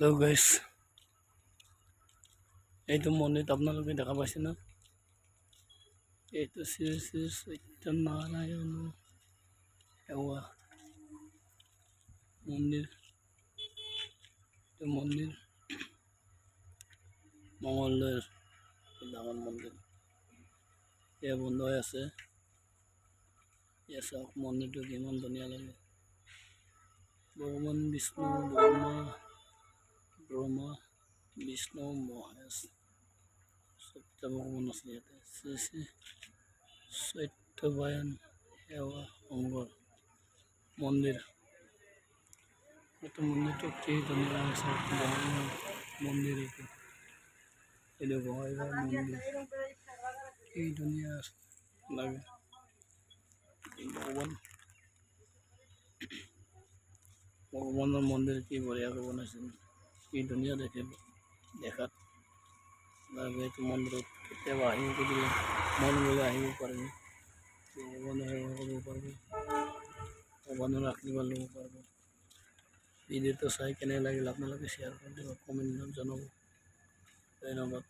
Hello' গাইছ, এইটো মন্দিৰত আপোনালোকে দেখা পাইছে না? এইটো শ্ৰী শ্ৰী সত্যনাৰায়ণ সেৱা মন্দিৰ। এইটো মন্দিৰ মঙলদৈৰ ডাঙৰ মন্দিৰ। এয়া বন্ধ হৈ আছে। এয়া চাওক মন্দিৰটো কিমান ধুনীয়া লাগে। ভগৱান বিষ্ণু ব্ৰহ্মা বিষ্ণু মহেশ সত্য ভগৱান আছে ইয়াতে। শ্ৰী শ্ৰী সত্যনাৰায়ণ সেৱা সংঘৰ মন্দিৰ। এইটো মন্দিৰটো কি ধুনীয়া আছে। মন্দিৰ এইটো বঙাইগাঁও মন্দিৰ কি ধুনীয়া লাগে। ভগৱানৰ মন্দিৰ কি বঢ়িয়াকৈ বনাইছিল, কি ধুনীয়া দেখাত লাগে। এইটো মন্দিৰত কেতিয়াবা আহিব দিলে মন গ'লে আহিব পাৰিব। ভগৱানৰ সেৱা কৰিব পাৰিব, ভগৱানৰ আশীৰ্বাদ ল'ব পাৰিব। ভিডিঅ'টো চাই কেনে লাগিল আপোনালোকে শ্বেয়াৰ কৰি দিব, কমেণ্টত জনাব। ধন্যবাদ।